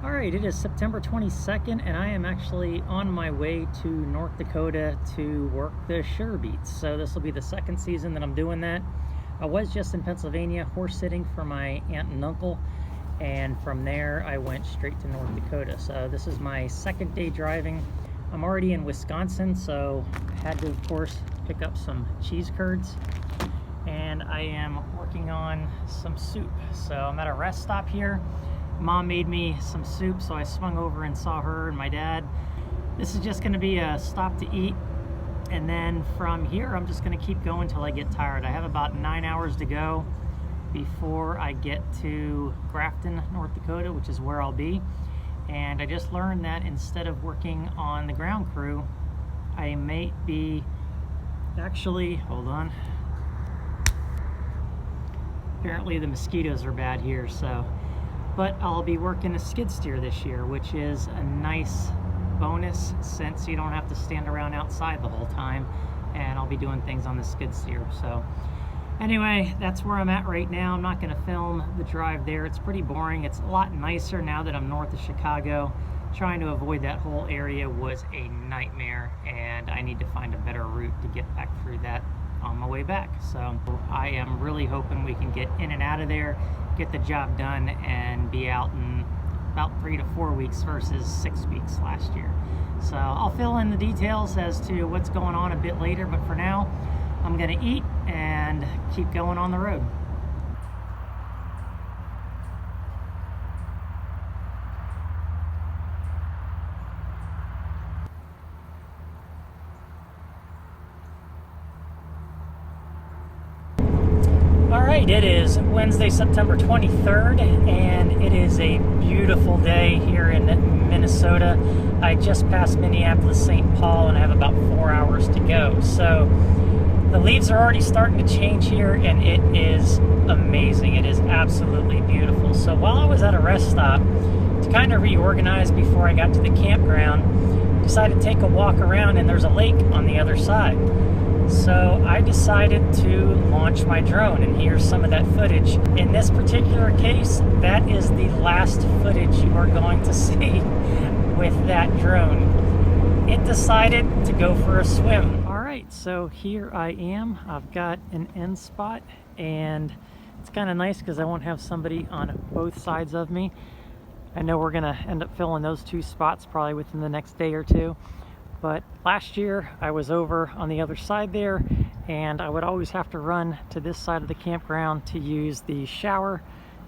All right, it is September 22nd, and I am actually on my way to North Dakota to work the sugar beets. So this will be the second season that I'm doing that. I was just in Pennsylvania horse sitting for my aunt and uncle, and from there I went straight to North Dakota. So this is my second day driving. I'm already in Wisconsin, so I had to, of course, pick up some cheese curds. And I am working on some soup. So I'm at a rest stop here. Mom made me some soup, so I swung over and saw her and my dad. This is just gonna be a stop to eat. And then from here, I'm just gonna keep going till I get tired. I have about 9 hours to go before I get to Grafton, North Dakota, which is where I'll be. And I just learned that instead of working on the ground crew, I may be actually, hold on. Apparently the mosquitoes are bad here, so. But I'll be working a skid steer this year, which is a nice bonus since you don't have to stand around outside the whole time, and I'll be doing things on the skid steer. So anyway, that's where I'm at right now. I'm not going to film the drive there. It's pretty boring. It's a lot nicer now that I'm north of Chicago. Trying to avoid that whole area was a nightmare, and I need to find a better route to get back through that on my way back. So I am really hoping we can get in and out of there, get the job done, and be out in about 3 to 4 weeks versus 6 weeks last year. So I'll fill in the details as to what's going on a bit later, but for now I'm gonna eat and keep going on the road. Alright, it is Wednesday, September 23rd, and it is a beautiful day here in Minnesota. I just passed Minneapolis, St. Paul, and I have about 4 hours to go. So the leaves are already starting to change here, and it is amazing. It is absolutely beautiful. So while I was at a rest stop, to kind of reorganize before I got to the campground, decided to take a walk around, and there's a lake on the other side. So I decided to launch my drone, and here's some of that footage. In this particular case, that is the last footage you are going to see with that drone. It decided to go for a swim. All right, so here I am. I've got an end spot, and it's kind of nice because I won't have somebody on both sides of me. I know we're gonna end up filling those two spots probably within the next day or two. But last year I was over on the other side there, and I would always have to run to this side of the campground to use the shower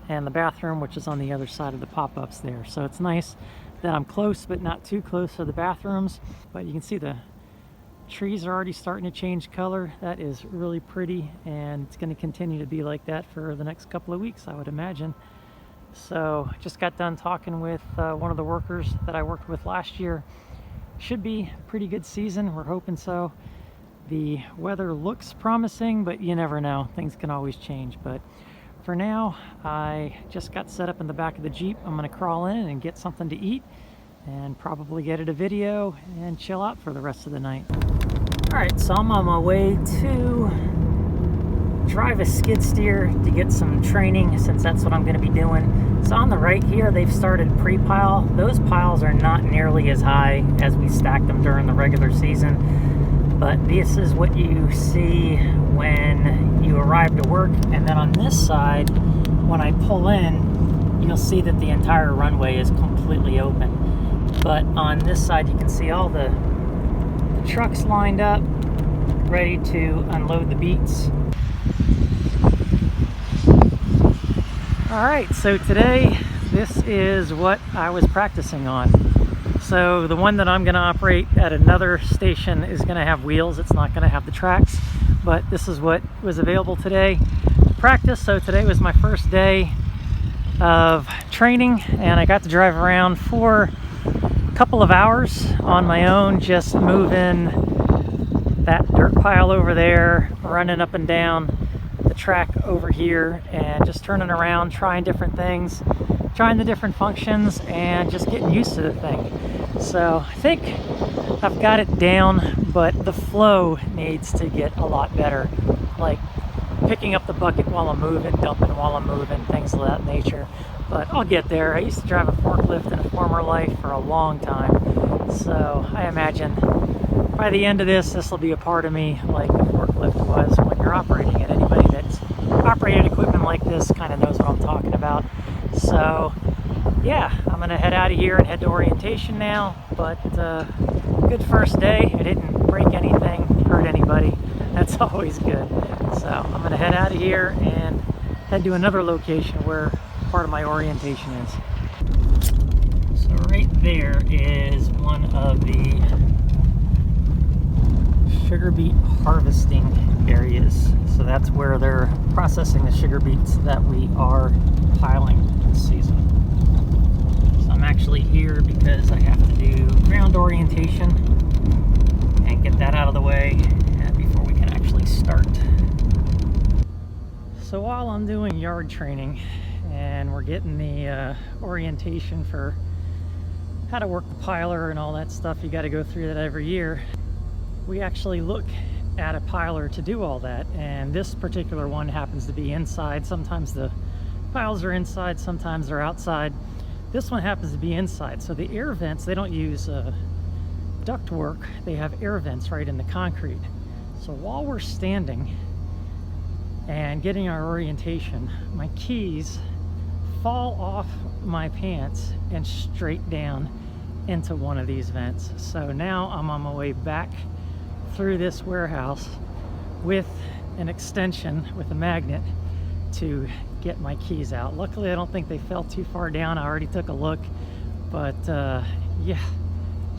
and the bathroom, which is on the other side of the pop-ups there. So it's nice that I'm close, but not too close to the bathrooms. But you can see the trees are already starting to change color. That is really pretty, and it's going to continue to be like that for the next couple of weeks, I would imagine. So I just got done talking with one of the workers that I worked with last year. Should be a pretty good season, we're hoping so. The weather looks promising, but you never know, things can always change. But for now, I just got set up in the back of the Jeep. I'm gonna crawl in and get something to eat and probably edit a video and chill out for the rest of the night. All right, so I'm on my way to drive a skid steer to get some training, since that's what I'm going to be doing. So on the right here, they've started pre-pile. Those piles are not nearly as high as we stacked them during the regular season, but this is what you see when you arrive to work. And then on this side, when I pull in, you'll see that the entire runway is completely open. But on this side, you can see all the trucks lined up, ready to unload the beets. Alright, so today this is what I was practicing on. So the one that I'm going to operate at another station is going to have wheels. It's not going to have the tracks, but this is what was available today to practice. So today was my first day of training, and I got to drive around for a couple of hours on my own, just moving that dirt pile over there, running up and down the track over here, and just turning around, trying different things, trying the different functions, and just getting used to the thing. So I think I've got it down, but the flow needs to get a lot better, like picking up the bucket while I'm moving, dumping while I'm moving, things of that nature. but I'll get there. I used to drive a forklift in a former life for a long time, so I imagine by the end of this will be a part of me like the forklift was when you're operating it. Anybody that's operated equipment like this kind of knows what I'm talking about. So yeah, I'm gonna head out of here and head to orientation now, but good first day. I didn't break anything, hurt anybody. That's always good. So I'm gonna head out of here and head to another location where part of my orientation is. So right there is one of the sugar beet harvesting areas. So that's where they're processing the sugar beets that we are piling this season. So I'm actually here because I have to do ground orientation and get that out of the way before we can actually start. So while I'm doing yard training and we're getting the orientation for how to work the piler and all that stuff, you got to go through that every year. We actually look at a piler to do all that, and this particular one happens to be inside. Sometimes the piles are inside, sometimes they're outside. This one happens to be inside, so the air vents, they don't use duct work, they have air vents right in the concrete. So while we're standing and getting our orientation, my keys fall off my pants and straight down into one of these vents. So now I'm on my way back through this warehouse with an extension with a magnet to get my keys out. Luckily, I don't think they fell too far down. I already took a look, but yeah,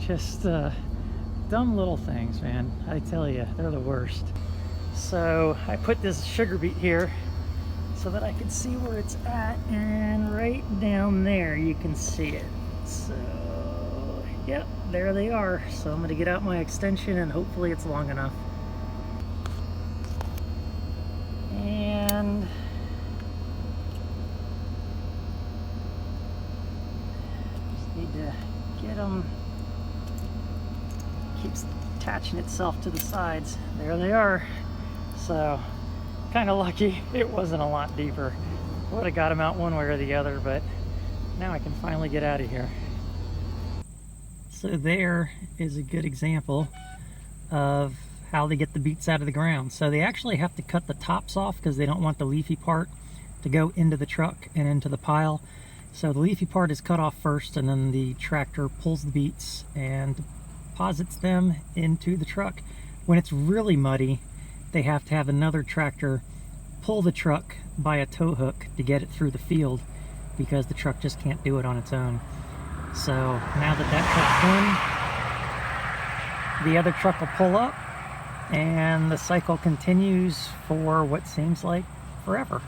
just dumb little things, man. I tell you, they're the worst. So I put this sugar beet here so that I can see where it's at, and right down there you can see it. So yep, there they are. So I'm gonna get out my extension and hopefully it's long enough. And just need to get them. Keeps attaching itself to the sides. There they are. So kind of lucky it wasn't a lot deeper. Would have got them out one way or the other, but now I can finally get out of here. So there is a good example of how they get the beets out of the ground. So they actually have to cut the tops off because they don't want the leafy part to go into the truck and into the pile. So the leafy part is cut off first, and then the tractor pulls the beets and deposits them into the truck. When it's really muddy, they have to have another tractor pull the truck by a tow hook to get it through the field because the truck just can't do it on its own. So now that truck's done, the other truck will pull up and the cycle continues for what seems like forever.